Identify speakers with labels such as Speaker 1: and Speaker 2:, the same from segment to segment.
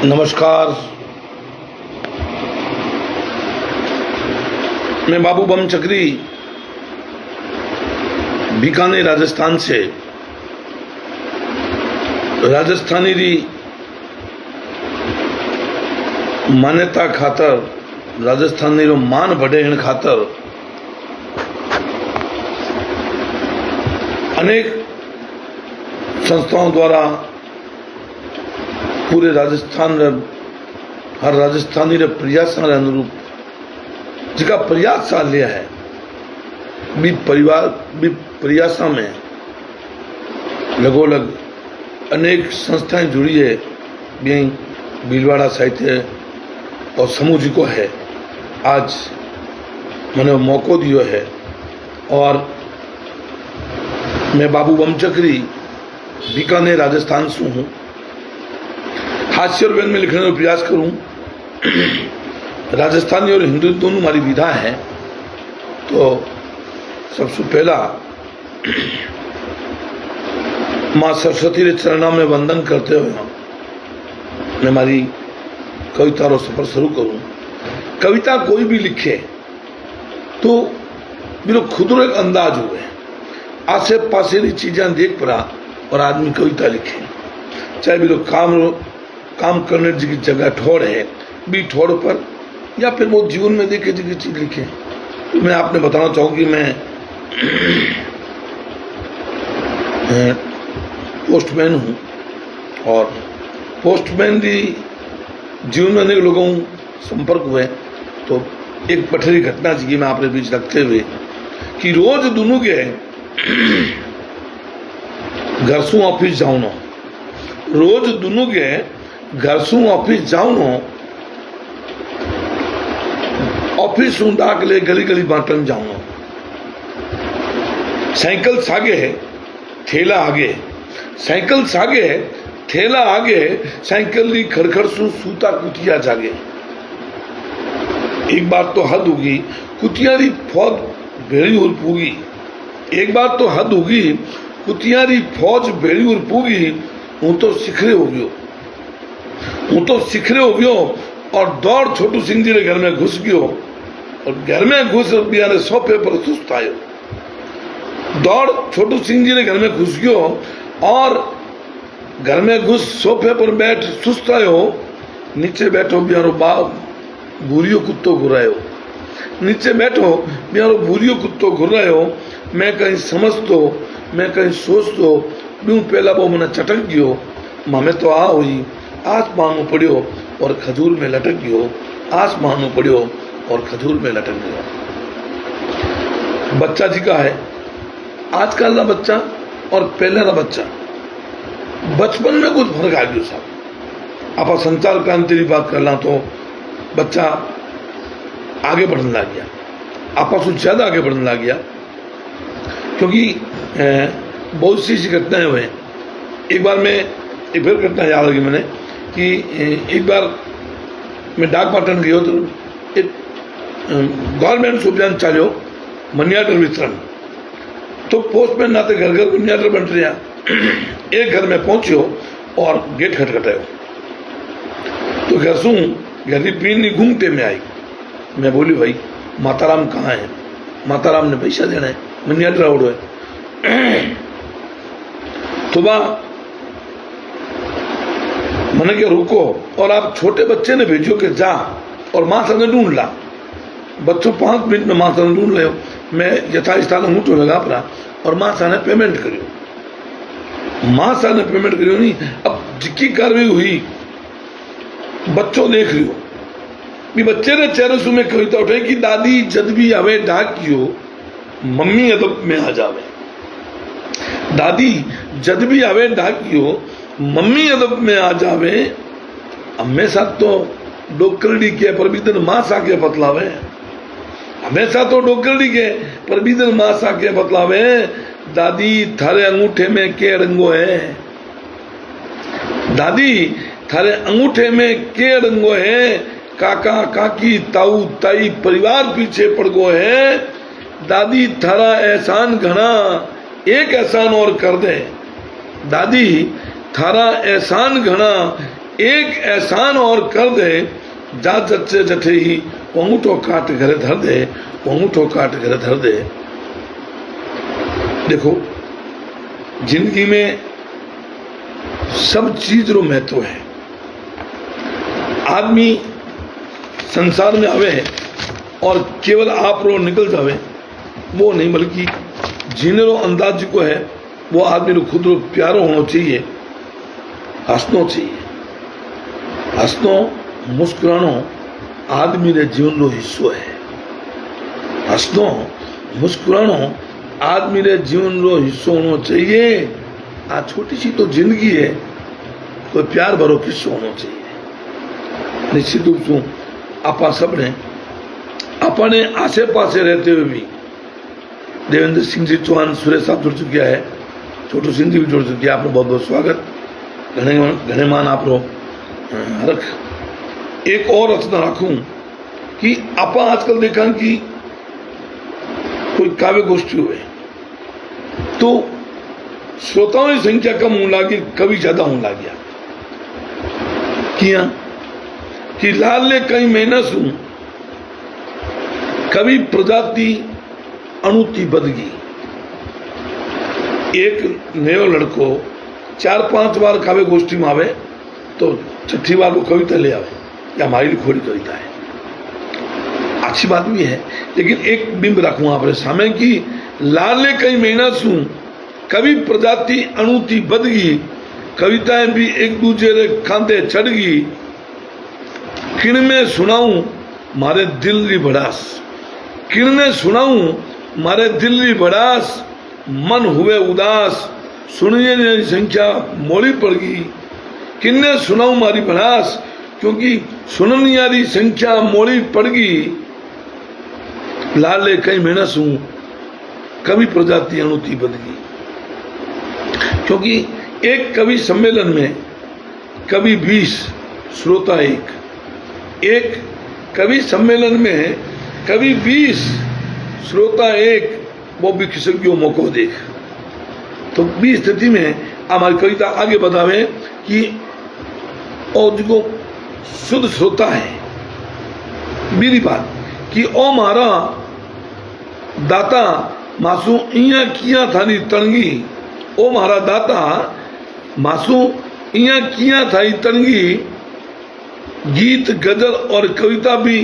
Speaker 1: नमस्कार। मैं बाबू बम चक्री बीकानेर राजस्थान से राजस्थानी री मान्यता खातर राजस्थानी रो मान बढ़े इन खातर अनेक संस्थाओं द्वारा पूरे राजस्थान हर राजस्थानी रे प्रयास अनुरूप जिका प्रयास सा लिया है भी परिवार भी प्रयास में लगोलग अनेक संस्थाएं जुड़ी है भी भीलवाड़ा साहित्य और समूह जी को है आज मैंने मौको दियो है और मैं बाबू बम चक्री बीकानेर राजस्थान से हूँ। हास्य और व्यंग में लिखने का प्रयास करूं। राजस्थानी और हिंदू दोनों हमारी विधा है। तो सबसे पहला माँ सरस्वती के चरणों में वंदन करते हुए मैं हमारी कविता रो सफर शुरू करूं। कविता कोई भी लिखे तो बिलो खुद रो एक अंदाज हुए आसे पासे की चीजें देख पड़ा और आदमी कविता लिखे, चाहे बिलो काम करने की जगह ठोड़ है भी ठोड़ पर या फिर वो जीवन में देखे जी चीज लिखे। तो मैं आपने बताना चाहूँ कि मैं पोस्टमैन हूँ और पोस्टमैन की जीवन में अनेक लोगों संपर्क हुए। तो एक पठरी घटना जी मैं आपने बीच रखते हुए कि रोज दोनों के घर से ऑफिस जाऊँ ना, रोज दोनों के घर से ऑफिस जाऊँ ना, ऑफिस डाक ले गली गली बांटन जाऊँ ना, साइकिल सागे है थैला आगे, साइकिल सागे है थैला आगे, साइकिल ली खड़खड़ सूता कुतिया जागे। एक बार तो हद होगी कुतिया री फौज भेड़ी और पूगी, एक बार तो हद होगी कुतिया री फौज भेड़ी और पूगी। हूँ तो सिखरे हो गयो, हूँ तो सिखरे हो गयो और दौड़ छोटू सिंह जी के घर में घुस गयो और घर में घुस बियारे सोफे पर सुस्त आयो। दौड़ छोटू सिंह जी के घर में घुस गयो और घर में घुस सोफे पर बैठ सुस्त आयो। नीचे बैठो बियारो बाप भूरियो कुत्तो घुरायो, नीचे बैठो बियारो भूरियो कुत्तो घुरायो। मैं कहीं समझ तो मैं कहीं सोच तो ब्यू पहला वो मैंने चटक गयो, मामे तो आ हुई आसमान में पड़ियो और खजूर में लटक गयो, आसमान में पड़ियो और खजूर में लटक गयो। बच्चा जी का है आजकल का बच्चा और पहले का बच्चा बचपन में कुछ फर्क आ गया साहब। आप संचार क्रांति की बात कर ला तो बच्चा आगे बढ़ने लग गया, आपस में ज्यादा आगे बढ़ने लग गया क्योंकि बहुत सी घटनाएं हुए। एक बार मैं एक फिर घटना याद लगी मैंने कि एक बार मैं डाक पाटन गयो तो एक गवर्नमेंट अभियान चालो मनियाटर वितरण। तो पोस्टमैन नाते घर घर मनियाटर बन रहा। एक घर में पहुंचो और गेट खटखटायो तो घर सू घर की पीनी घूमते में आई। मैं बोली भाई माताराम कहाँ है? माताराम ने पैसा देना है, मनियाटर आवड़ो है। तो वह मैंने क्या रुको और आप छोटे बच्चे ने भेजो कि जा और माँ संग ढूंढ ला। बच्चों 5 मिनट में माँ संग ढूंढ ले। मैं यथास्थान ऊँटो लगा पड़ा और माँ सा ने पेमेंट करियो, माँ सा ने पेमेंट करियो नहीं। अब जिक्की कार्रवाई हुई बच्चों देख लियो भी बच्चे ने चेहरे से में कविता उठे कि दादी जद भी आवे डाकियो मम्मी अदब में आ जावे। दादी जद भी आवे डाकियो मम्मी अदब में आ जावे। हमेशा तो डोकरडी के पर भी दिन माँ सा के बतलावे, हमेशा तो डोकरडी के पर भी दिन माँ सा के बतलावे। दादी थारे अंगूठे में के रंगो है, दादी थारे अंगूठे में के रंगो है। काका काकी ताऊ ताई परिवार पीछे पड़ गो है। दादी थारा एहसान घना एक एहसान और कर दे। दादी थारा एहसान घना एक एहसान और कर दे, जा जच्चे जठे ही अंगूठो काट घरे धर दे, अंगूठो काट घरे धर दे। देखो जिंदगी में सब चीज रो महत्व है। आदमी संसार में आवे और केवल आप रो निकल जावे वो नहीं, बल्कि जीने रो अंदाज को है वो आदमी रो खुद रो प्यारो होना चाहिए, हंसनो चाहिए। हंसनो मुस्कुरानो आदमी रे जीवन रो हिस्सो है। हंसनो मुस्कुरानो आदमी रे जीवन रो हिस्सो होना चाहिए। आ छोटी सी तो जिंदगी है, कोई प्यार भरो किस्सो होना चाहिए। निश्चित रूप से आपा सबने अपने आसे पासे रहते हुए भी देवेंद्र सिंह जी चौहान, सुरेश साहब जुड़ चुके हैं, छोटू सिंह जी भी जुड़ चुके हैं। आपको बहुत बहुत स्वागत, घने मान आप रो रख। एक और रचना रखूं कि आपा आजकल देखा कि कोई काव्य गोष्ठी हुए तो श्रोताओं की संख्या कम होने लगी, कवि ज्यादा होने लग गया। किया कि लाल ने कई महीना सु कवि प्रजाति अणुति बदगी। एक नयो लड़को 4-5 बार काव्य गोष्ठी में आवे तो छठी बार को कविता ले आवे, या हमारी लिखोड़ी कविता है, अच्छी बात भी है। लेकिन एक बिंब रखूं आपने सामने की लाल ने कई महीना सु कवि प्रजाति अणुति बदगी। कविताएं भी एक दूसरे रे खांदे चढ़ गई। किण में सुनाऊं मारे दिल री भड़ास, किण ने सुनाऊं मारे दिल री भड़ास। मन हुए उदास सुनिए की संख्या मोड़ी पड़ गई। किन्ने सुनाऊं मारी भड़ास, क्योंकि सुनने वाली संख्या मोड़ी पड़ गई। लाले कई महीना सू कवि प्रजाति अणुति बदगी। क्योंकि एक कवि सम्मेलन में कवि 20 श्रोता 1, एक कवि सम्मेलन में कवि 20 श्रोता 1, वो भी खिसकियों मौको देख। तो 20 स्थिति में हमारी कविता आगे बतावे कि और जो शुद्ध श्रोता है, मेरी बात कि ओ मारा दाता मासू इया किया थानी तणगी। ओ मारा दाता मासू इया किया थाई तणगी। गीत गजल और कविता भी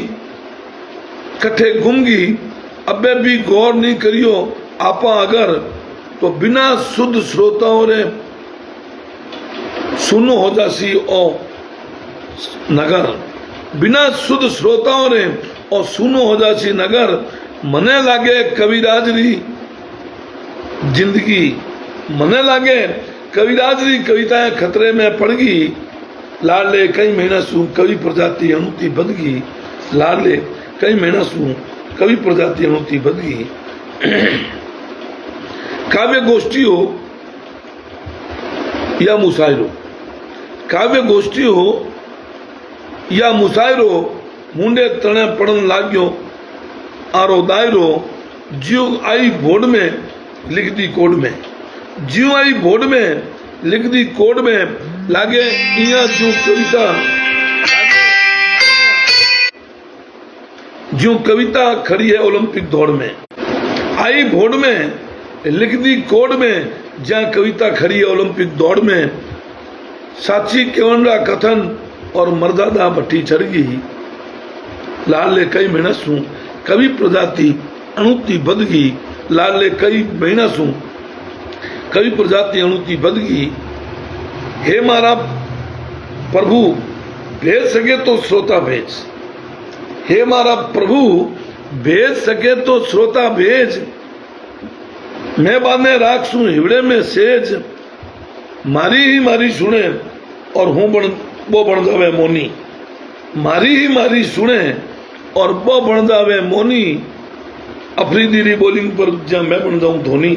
Speaker 1: कट्ठे गुमगी। अबे भी गौर नहीं करियो आपा अगर, तो बिना शुद्ध श्रोताओं रे सुनो हो जासी ओ नगर। बिना शुद्ध श्रोताओं रे और सुनो हो जासी नगर। मने लागे कविराज री जिंदगी, मने लागे कविराज री कविताएं खतरे में पड़ गई। लाले कई महीना सू कवि प्रजाति अणुति बदगी। लाले कई महीना सू कवि प्रजाति अणुति बदगी। काव्य गोष्ठी हो या मुशायरो, काव्य गोष्ठी हो या मुशायरो, मुंडे तने पड़न लाग्यो आरो दायरो। जीव आई बोर्ड में लिख दी कोड में, जीव आई बोर्ड में लिख दी कोड में। लागे इया जो कविता, जो कविता खड़ी है ओलंपिक दौड़ में। आई बोर्ड में लिख दी कोड में, जहाँ कविता खड़ी है ओलंपिक दौड़ में। साची केवनरा कथन और मर्यादा भट्टी चढ़ गई। लाले कई महीना सू कवि प्रजाति अणुति बदगी। लाले कई महीना सू कवि प्रजाति अणुति बदगी। हे मारा प्रभु भेज सके तो श्रोता भेज। हे मारा प्रभु भेज सके तो श्रोता भेज। मैं बांधे राख सू हिवड़े में सेज। मारी ही मारी सुने और हूँ वो बन जावे मोनी। मारी ही मारी सुने और वो बन जावे मोनी। अफरीदी री बॉलिंग पर जहाँ मैं बन जाऊं धोनी।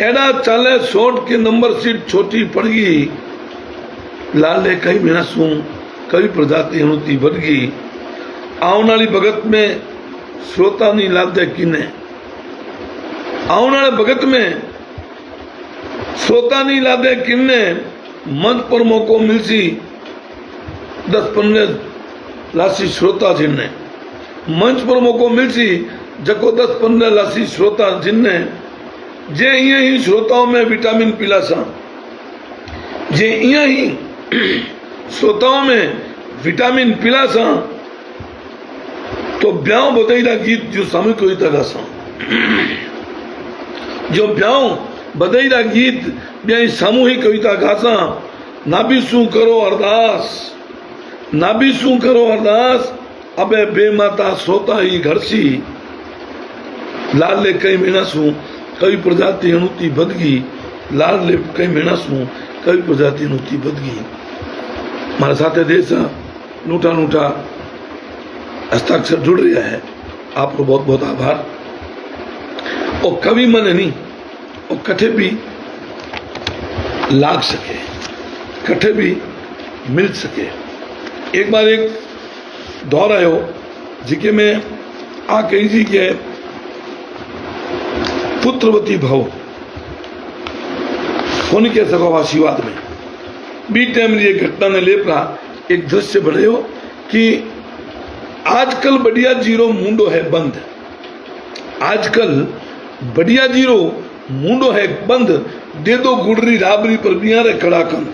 Speaker 1: एडा चाले शॉट की नंबर सीट छोटी पड़ गई। लाले कई महीना सू कवि प्रजाति अणुति बढ़ गई। आने वाली भगत में श्रोता नहीं लादे किने। आने वाले भगत में श्रोता नहीं लादे किने। मंच पर मौको मिलसी 10-15 लासी श्रोता जिनने मंच पर मौको मिलसी जको 10-15 लासी श्रोता जिनने जे इं ही श्रोताओं में विटामिन पीला सा जे इं ही श्रोताओं में विटामिन पीला सा तो ब्याह बधाई गीत जो सामूहिक कविता गा सा जो ब्याह बधाई गीत ब्याह सामूहिक कविता गासा नाबिसू करो अरदास नाबिसू करो अरदास अबे बेमाता श्रोता ही घरसी लाल ले कई महीना सू कई प्रजाति अणुति बदगी लाल ले कई महीना सू कई प्रजाति अणुति बदगी मारे साथे देश नूठा नूठा हस्ताक्षर जुड़ रहा है। आपको बहुत बहुत आभार। और कवि मन नहीं और कठे भी लाग सके कठे भी मिल सके। एक बार एक दौर आयो जिके में आ कही जी के पुत्रवती भाव होने के सको आशीर्वाद में बी टाइम ये घटना ने ले पड़ा एक दृश्य बने हो कि आजकल बढ़िया जीरो मुंडो है बंद आजकल बढ़िया जीरो मुंडो है बंद दे दो गुड़री राबड़ी पर बिया रे कड़ा कंद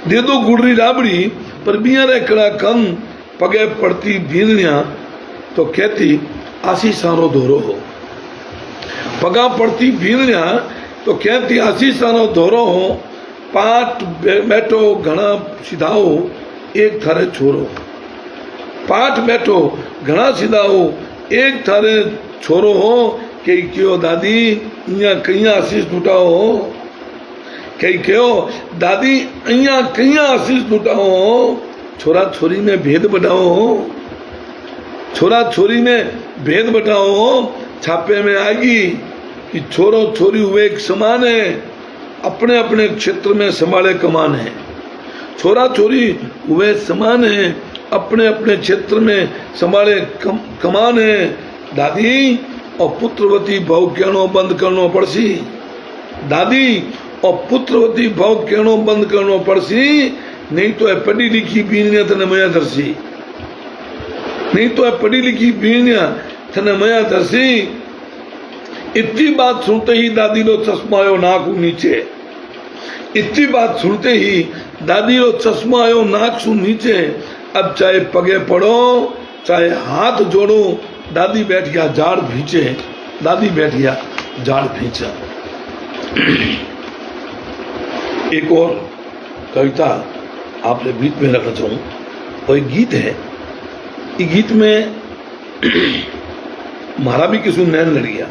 Speaker 1: दे दो गुड़री राबड़ी पर बिया रे कड़ा कंद पगे पड़ती भीलनिया तो कहती आसी सारो दोरो हो पगा पड़ती भीलनिया तो कहती आसी सारो दोरो हो पाठ बैठो घना सिधाओ एक थारे छोरो पाठ बैठो घना सिधाओ एक थारे छोरो हो कई क्यों दादी इया कईया आशीष लुटाओ हो कई क्यों दादी इया कईया आशीष लुटाओ हो छोरा छोरी में भेद बढ़ाओ हो छोरा छोरी में भेद बढ़ाओ हो छापे में आएगी कि छोरो छोरी हुए एक समान है अपने अपने क्षेत्र में संभाले कमान है छोरा छोरी हुए समान है अपने अपने क्षेत्र में संभाले कमान है दादी और पुत्रवती भाव कहनो बंद करनो पड़सी दादी और पुत्रवती भाव कहनो बंद करनो पड़सी नहीं तो है पढ़ी लिखी बीनिया तने मया दर्शी नहीं तो है पढ़ी लिखी बीनिया तने मया दर्शी। इतनी बात सुनते ही दादी लो चश्मा आयो नाक नीचे इतनी बात सुनते ही दादी लो चश्मा आयो नाक सु नीचे अब चाहे पगे पड़ो चाहे हाथ जोड़ो दादी बैठ गया झाड़ भींचे दादी बैठ गया झाड़ भींचा। एक और कविता आपने बीच में रखना चाहूँ वो एक गीत है ये गीत में मारा भी किसु नैन लड़िया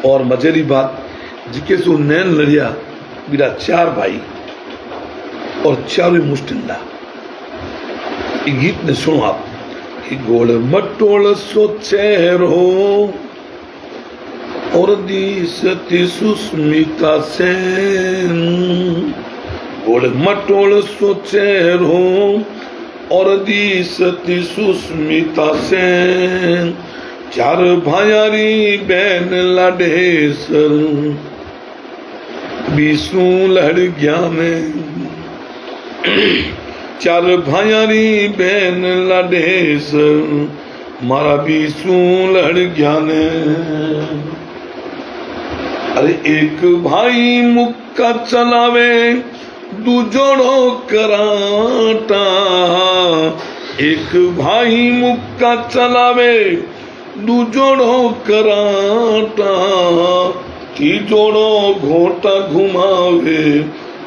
Speaker 1: और मजेरी बात जिके सु नैन लड़िया मेरा 4 भाई और 4 मुस्टिंदा ये गीत ने सुनो आप कि गोल मटोल सो चेहरो और दिसती सुस्मिता सेन गोल मटोल सो चेहरो और दिसती सुस्मिता सेन 4 भायारी बहन लाडेसर बीसू लड़ गया में 4 भायारी बहन लाडेसर मारा बीसू लड़ गया ने। अरे एक भाई मुक्का चलावे दूजोड़ो कराटा एक भाई मुक्का चलावे दूजोड़ो कराटा तीजोड़ो घोटा घुमावे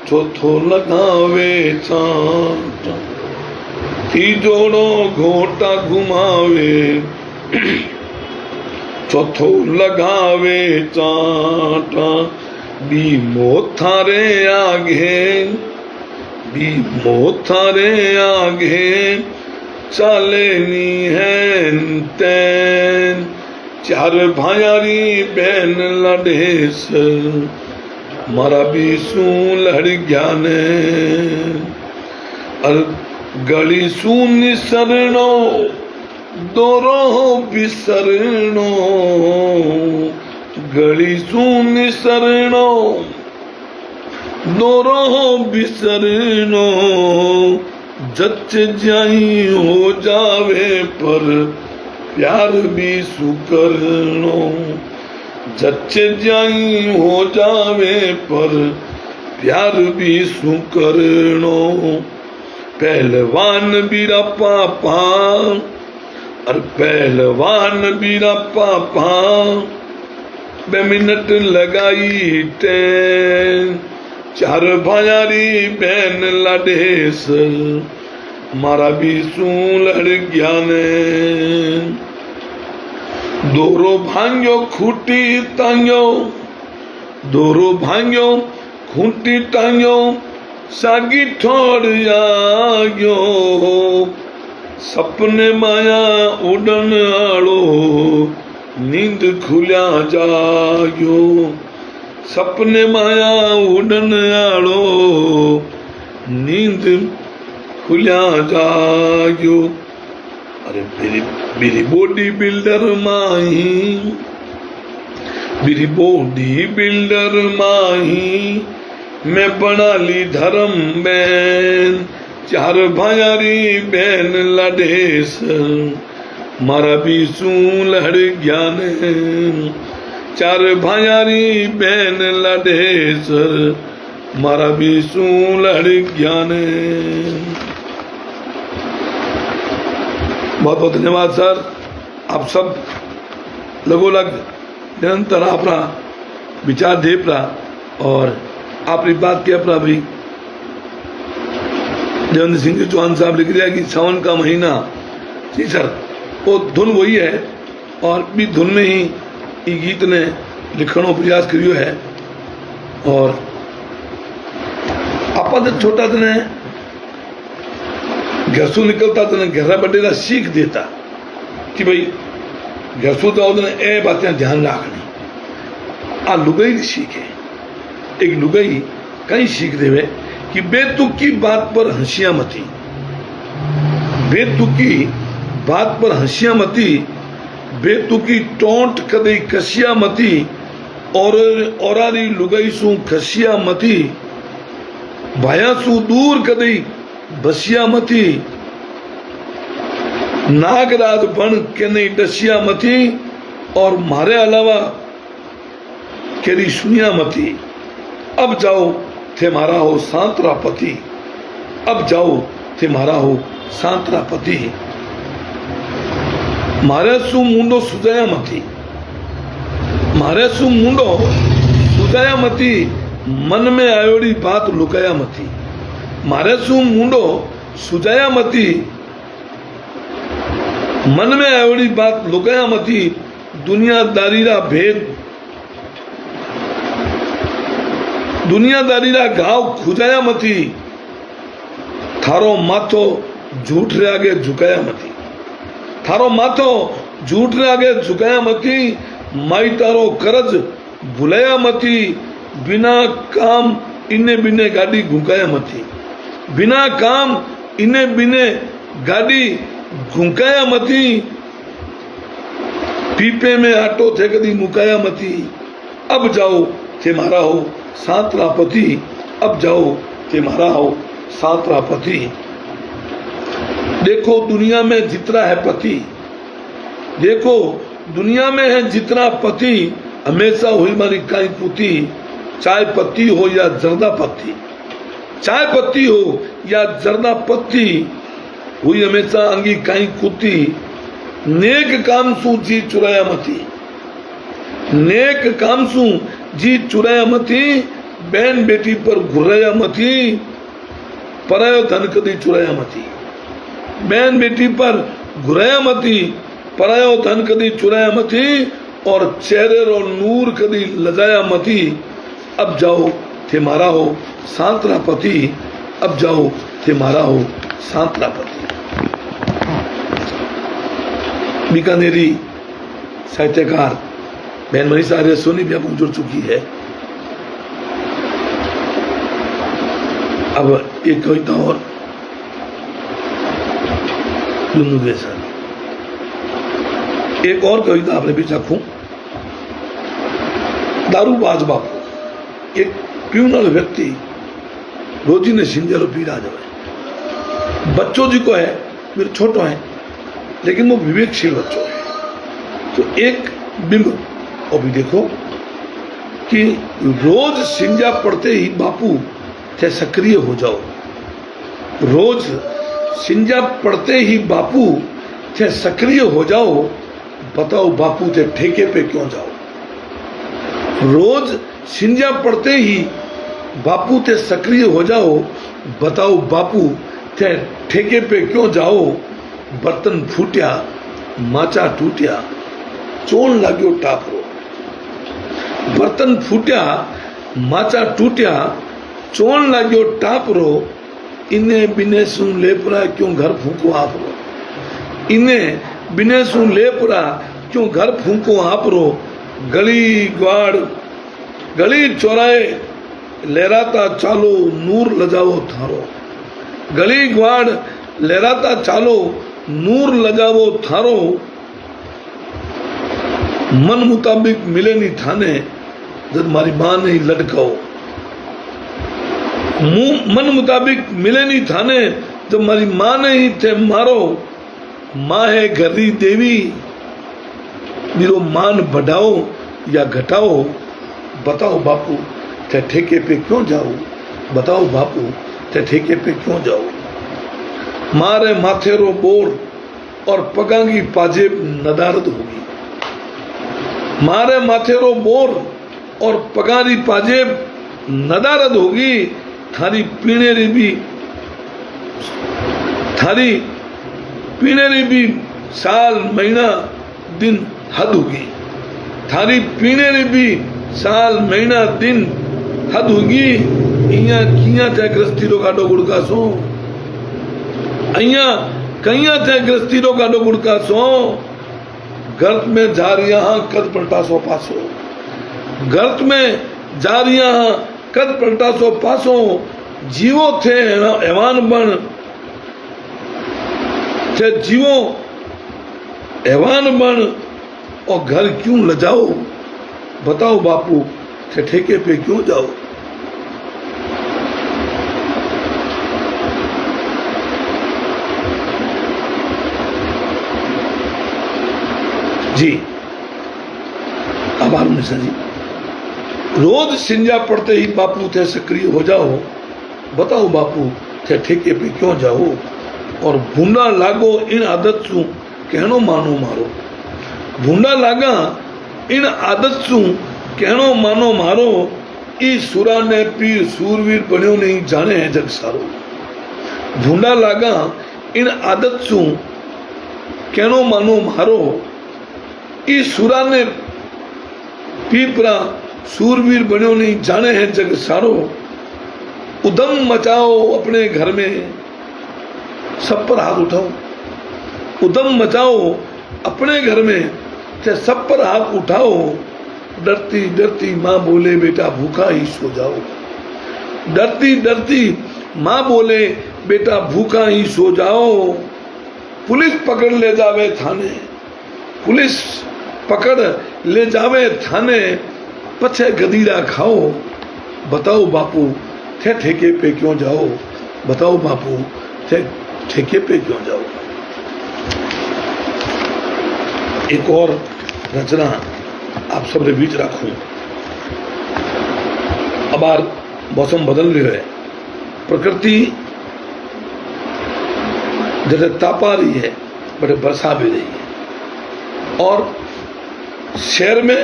Speaker 1: चौथो लगावे चाटा तीजोड़ो घोटा घुमावे चौथो लगावे चाटा बीमो थारे आगे चलेनी है तैन 4 भायारी बहन लड़ेस मारा बीसू लड़ गया ने। गली सुन सरनो दोरो बिसरनो गली सुन सरनो दोरो बिसरनो जच जाई हो जावे पर प्यार भी सुकरनो जच जाई हो जावे पर प्यार भी सुकरनो पहलवान बीरा पापा और पहलवान बीरा पापा 2 मिनट लगाई टेन 4 भायारी बहन लाडेस मारा भी सू लड़ गया ने दोरो भांग्यो खूटी टांग्यो दोरो भांग्यो खूटी टांग्यो सागी ठोड़ आयो सपने माया उड़न आलो नींद खुलिया जायो सपने माया उड़न आलो नींद खुलिया जायो अरे मेरी बॉडी बिल्डर माही मेरी बॉडी बिल्डर माही मैं बना ली धर्म बहन 4 भायारी बहन लाडेस मारा भी सू लड़ ज्ञान 4 भायारी बहन लाडेस मारा भी सू लड़ ज्ञान बहुत बहुत धन्यवाद सर आप सब लगोलग निरंतर अपना विचार दे पड़ा और आपकी बात के अपना भी देवेंद्र सिंह जी चौहान साहब लिख दिया कि सावन का महीना जी सर वो धुन वही है और भी धुन में ही ये गीत ने लिखनो प्रयास करियो है और आपा जब छोटा तने घसू निकलता तने घरा बड़ेरा सीख देता कि भाई घसू तो ए बातें ध्यान रखनी आ लुगाई सीखे एक लुगाई कहीं सीख देवे कि बेतुकी बात पर हंसिया मती बेतुकी बात पर हंसिया मती बेतुकी टोंट कदई कसिया मती और औरारी लुगाई सू खसिया मती भाया सू दूर कदई बसिया मती नागराज बन के नहीं डसिया मती और मारे अलावा केरी सुनिया मती अब जाओ थे मारा हो सांतरा पति अब जाओ थे मारा हो सांतरा पति मारे सु मुंडो सुजाया मती मारे सु मुंडो सुजाया मती मन में आयोड़ी बात लुकाया मती मारे सु मुंडो सुजाया मती मन में आयोड़ी बात लुकाया मती दुनियादारी रा भेद दुनियादारी रा घाव खुजाया मती थारो माथो झूठ रे आगे झुकाया मती थारो माथो झूठ रे आगे झुकाया मती माई तारो करज भुलाया मती बिना काम इन्ने बिने गाड़ी घुकाया मती बिना काम इन्ने बिने गाड़ी घुकाया मती पीपे में आटो थे कदी मुकाया मती अब जाओ थे मारा हो सांतरा पति अब जाओ थे मारा हो सांतरा पति देखो दुनिया में जितना है पति देखो दुनिया में है जितना पति हमेशा हुई मारी काई पुती चाय पत्ती हो या जर्दा पत्ती चाय पत्ती हो या जर्दा पत्ती हुई हमेशा अंगी काई कुती नेक काम सू जी चुराया मती नेक काम सू जी चुराया मती बहन बेटी पर घुराया मती परायो धन कदी चुराया मती बहन बेटी पर घुराया मती परायो धन कदी चुराया मती और चेहरे रो नूर कदी लजाया मती अब जाओ थे मारा हो सांतरा पति अब जाओ थे मारा हो सांतरा पति बीकानेरी साहित्यकार बहन मनीषा आर्य सोनी भी अब जुड़ चुकी है। अब एक कविता और एक और कविता आपने बीच रखूं। दारूबाज बापू एक प्यूनल व्यक्ति रोजी ने सिंजरो पीड़ा जाए बच्चों जी को है मेरे छोटो है लेकिन वो विवेकशील बच्चों है। तो एक बिंब और भी देखो कि रोज सिंजा पढ़ते ही बापू थे सक्रिय हो जाओ। रोज सिंजा पढ़ते ही बापू थे सक्रिय हो जाओ। बताओ बापू थे ठेके पे क्यों जाओ। रोज सिंजा पढ़ते ही बापू थे सक्रिय हो जाओ। बताओ बापू थे ठेके पे क्यों जाओ। बर्तन फूटिया माचा टूटिया चोन लाग्यो टापरो। बर्तन फूटिया माचा टूटिया चोन लाग्यो टापरो। इन्हें बिने सुन लेपरा क्यों घर फूको आपरो। इन्हें बिने सुन लेपरा क्यों घर फूको आपरो। गली ग्वाड़ गली चौराहे लहराता चालो नूर लजाओ थारो। गली ग्वाड़ लहराता चालो नूर लजाओ थारो। मन मुताबिक मिले नहीं थाने जब मारी मां नहीं लटकाओ। मन मुताबिक मिले नहीं थाने जब मारी मां नहीं थे मारो। मां है घरी देवी मेरो मान बढ़ाओ या घटाओ। बताओ बापू थे ठेके पे क्यों जाओ। बताओ बापू थे ठेके पे क्यों जाओ। मारे माथेरो बोर और पगांगी पाजेब नदारद होगी। मारे माथेरो बोर और पगारी पाजेब नदारद होगी। थारी पीनेरी भी साल महीना दिन हद होगी। थारी पीनेरी भी साल महीना दिन हद होगी। इया किया थे गृहस्थी रो गाडो गुड़का सो। अइया कइया थे गृहस्थी रो गाडो गुड़का सो। गर्त में जा रिया हाँ कद पलटा सो पासो। गर्त में जा रिया हाँ कद पलटा सो पासो। जीवो थे हैवान बन थे जीवो हैवान बन और घर क्यों लजाओ। बताओ बापू थे ठेके पे क्यों जाओ। जी आभार मिश्रा जी। रोज सिंजा पढ़ते ही बापू थे सक्रिय हो जाओ। बताओ बापू थे ठेके पे क्यों जाओ। और भूंडा लागो इन आदत सू कहनो मानो मारो। भूंडा लागा इन आदत सू कहनो मानो मारो। ई सुरा ने पीर सूरवीर बन्यो नहीं जाने है जग सारो। भूंडा लागा इन आदत सू कहनो मानो मारो। ई सुरा ने पीपरा सूरवीर बन्यो नहीं जाने है जग सारो। उदम मचाओ अपने घर में सब पर हाथ उठाओ। उदम मचाओ अपने घर में से सब पर हाथ उठाओ। डरती डरती माँ बोले बेटा भूखा ही सो जाओ। डरती डरती माँ बोले बेटा भूखा ही सो जाओ। पुलिस पकड़ ले जावे थाने। पुलिस पकड़ ले जावे थाने पछे गदीरा खाओ। बताओ बापू थे ठेके पे क्यों जाओ। बताओ बापू थे ठेके पे क्यों जाओ। एक और रचना आप सबके बीच रखूं। अबार मौसम बदल रही है। प्रकृति जैसे तापा रही है बड़े बरसा भी रही है। और शहर में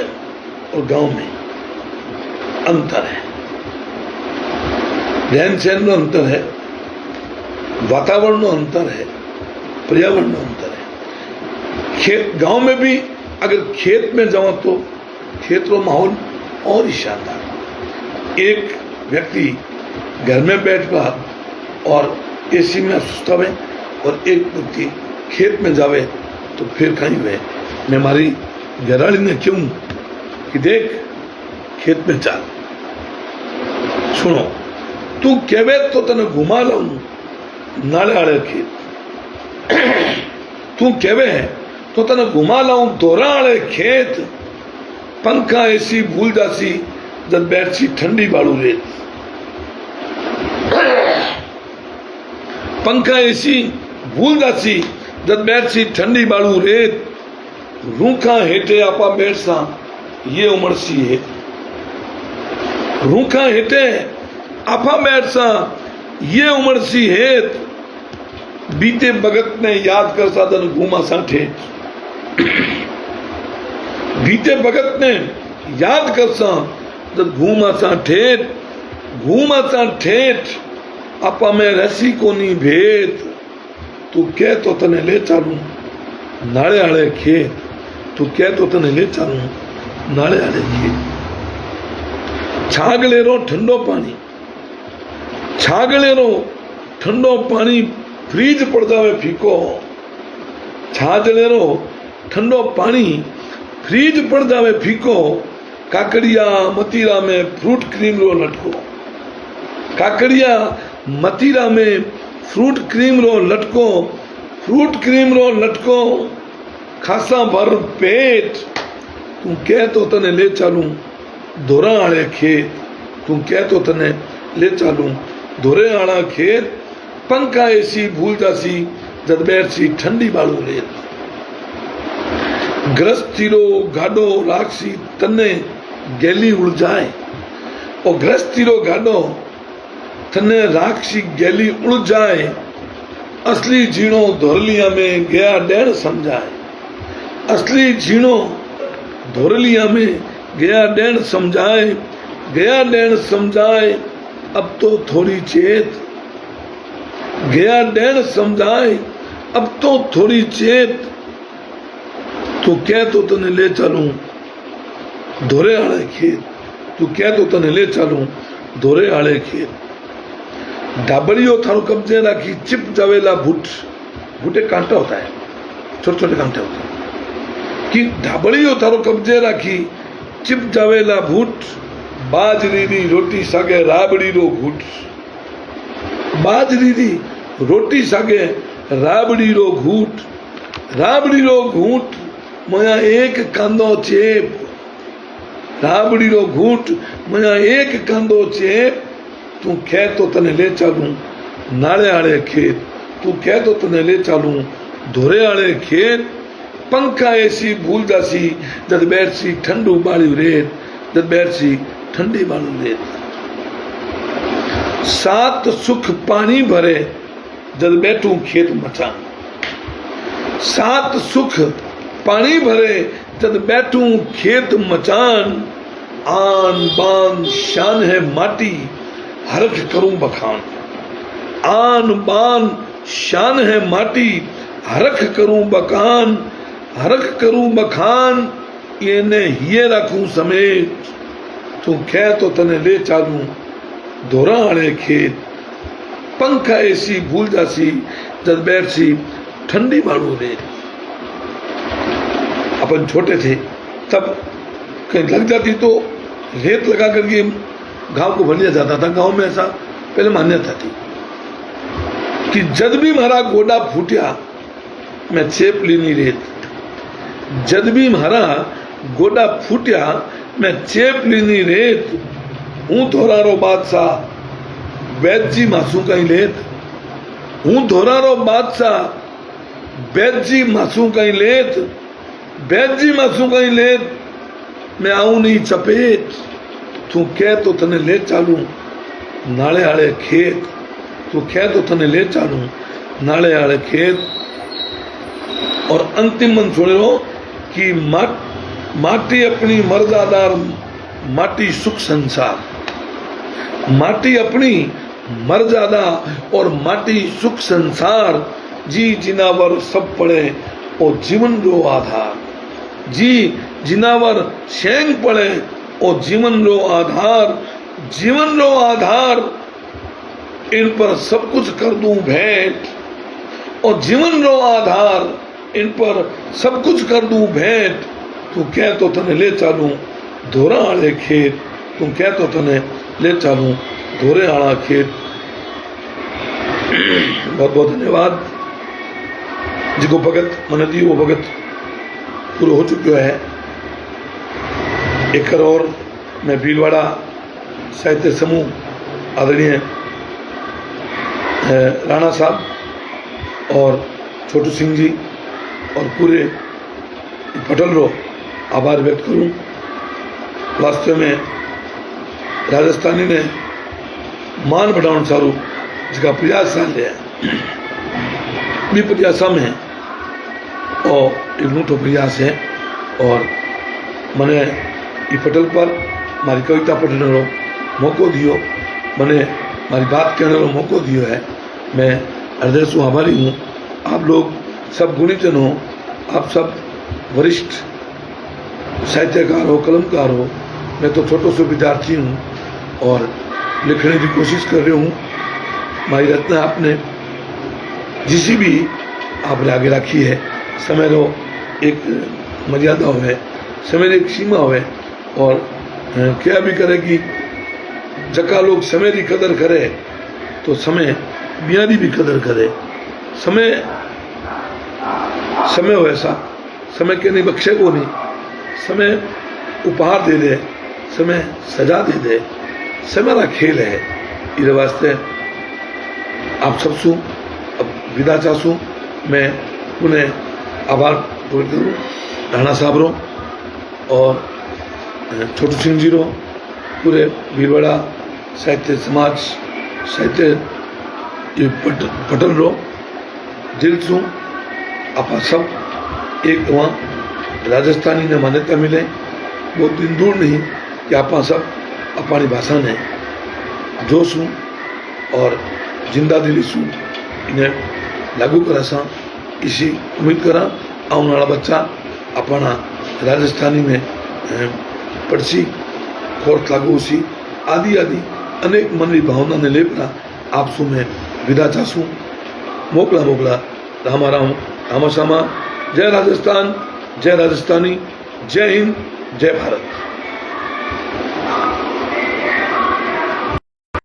Speaker 1: और गांव में अंतर है। रहन सहन में अंतर है। वातावरण में अंतर है। पर्यावरण में अंतर है। खेत गांव में भी अगर खेत में जाओ तो खेत का माहौल और ही शानदार। एक व्यक्ति घर में बैठकर और एसी में सुस्तावे और एक व्यक्ति खेत में जावे तो फिर कहीं हुए। मैं हमारी घराली ने क्यों कि देख खेत में चाल सुनो तू कहवे तो तने घुमा लाऊं नाले आड़े खेत। तू कहवे तो तने घुमा लाऊं दोरा आड़े खेत। पंखा एसी भूल जासी जब बैठसी ठंडी बाड़ू रेत। पंखा एसी भूल जासी जद बैठसी ठंडी बाड़ू रेत रूखा हेठे आपा बैठसा ये उमड़सी है रूखा हेठे आपा बैठसा ये उमड़सी हेत बीते भगत ने याद कर साधन घूमा सा ठेठ बीते भगत ने याद कर सा जब घूमा सा ठेठ आपा में रसी कोनी भेद तू कह तो तने ले चालू नाले आले खेत तू कह तो तने ले चालू नाले आले खेत छागलेरो ठंडो पानी छागलेरो ठंडो पानी फ्रीज पड़ जावे फीको छागलेरो ठंडो पानी फ्रीज पड़ जावे फीको काकड़िया मतीरा में फ्रूट क्रीम रो लटको काकड़िया मतीरा में फ्रूट क्रीम रो लटको खासा भर पेट तू कह तो तने ले चालू धोरा आले खेत तू कह तो तने ले चालू धोरे आला खेत पंखा एसी भूल जासी जद बैठसी ठंडी बाड़ू रेत ग्रस्तीरो गाडो राखसी तने गैली उड़ जाए और ग्रस्तीरो गाडो तने राखसी गैली उड़ जाए असली झीणो धोरलिया में गया डेढ़ समझाए असली झीणो धोरलिया में गया डेढ़ समझाए अब तो थोड़ी चेत गया डेढ़ समझाए अब तो थोड़ी चेत तू कह तो तने ले चलूं धोरे आले खेत तू कह तो तने ले चलूं धोरे आले खेत डाबड़ियों थारो कब्जे राखी चिप जावेला भूटे कांटा होता है छोटे छोटे कांटे होते हैं कि डाबड़ियों थारो कब्जे राखी चिप जावेला भूट बाजरी री रोटी सागे राबड़ी रो घूट बाजरी री रोटी सागे राबड़ी रो घूट मया एक कांदो चेप राबड़ी रो घूट मया एक कांदो चेप तू कह तो तने ले चालू नाले आले खेत तू कह तो तने ले चालू धोरे आले खेत पंखा एसी भूल जासी जद बैठसी ठंडू बाड़ी रेत जद बैठसी ठंडी बाड़ी रेत सात सुख पानी भरे जद बैठू खेत मचान सात सुख पानी भरे जद बैठू खेत मचान आन बान शान है माटी हरख करूं बखान आन बान शान है माटी हरख करूं बखान ये ने हिये रखूं समेत तू कह तो तने ले चालू धोरा आले खेत पंखा एसी भूल जासी जद बैठसी ठंडी बाड़ू रेत अपन छोटे थे तब कहीं लग जाती तो रेत लगा करके घाव को भर लिया जाता था। गांव में ऐसा पहले मान्यता थी कि जद भी हमारा गोडा फूटिया मैं चेप लीनी रेत जद भी हमारा गोडा फूटिया मैं चेप लीनी रेत हूँ धोरारो बादशाह वैद जी मासू कहीं लेत हूँ धोरारो बादशाह वैद जी मासू कहीं लेत वैद जी मासू कहीं लेत मैं आऊं नहीं चपेट तू कह तो तने ले चालू नाले आले खेत तू कह तो तने ले चालू नाले आले खेत और अंतिम मन सुने लो कि माटी अपनी मर्यादार माटी सुख संसार माटी अपनी मर्यादा और माटी सुख संसार जी जिनावर सब पड़े और जीवन रो आधार जी जिनावर शेंग पड़े और जीवन रो आधार इन पर सब कुछ कर दूं भेंट और जीवन रो आधार इन पर सब कुछ कर दूं भेंट तू कह तो तने ले चालू धोरा आले खेत तू कह तो तने ले चालू धोरे आला खेत। बहुत बहुत धन्यवाद जिको भगत मन दी वो भगत पूरा हो चुका है। एक और मैं भीलवाड़ा साहित्य समूह आदरणीय राणा साहब और छोटू सिंह जी और पूरे पटल रो आभार व्यक्त करूं। वास्तव में राजस्थानी ने मान बढ़ाने सारू जिसका प्रयास चाल है भी प्रयासा में और एक नूठो प्रयास है। और मैंने ये पटल पर मारी कविता पढ़ने रो मौको दियो, मैंने मारी बात कहने रो मौको दियो है। मैं हृदय से आभारी हूँ। आप लोग सब गुणीजन हो, आप सब वरिष्ठ साहित्यकार हो, कलमकार हो। मैं तो छोटो से विद्यार्थी हूँ और लिखने की कोशिश कर रही हूँ। मारी रचना आपने जिसी भी आपने आगे रखी है, समय रो एक मर्यादा हो, समय की एक सीमा हो। और क्या भी करे कि जका लोग समय की कदर करे तो समय मियाँ की भी कदर करे। समय समय हो ऐसा, समय के नहीं बख्शे को नहीं, समय उपहार दे दे, समय सजा दे दे, समय का खेल है। इस वास्ते आप सब सु अब विदा चाहूँ। मैं पुनः आभार प्रकट करूँ राणा साहब रो और छोटू सिंह जी रो, पूरे भीलवाड़ा साहित्य समाज साहित्य ये पटल रो दिल सु आप सब एक वहाँ राजस्थानी ने मान्यता मिले। बहुत दिन दूर नहीं कि आप सब अपनी भाषा ने जोशूँ और जिंदा दिली सू इन्हें लागू करा सा। इसी उम्मीद करा आने वाला बच्चा अपना राजस्थानी में पढ़सी खोट लागू सी आदि आदि अनेक मन की भावना ने लेकर आप सु में विदा चाहूँ। मोकला मोकला रामा राम रामा श्यामा। जय राजस्थान, जय राजस्थानी, जय हिंद, जय भारत।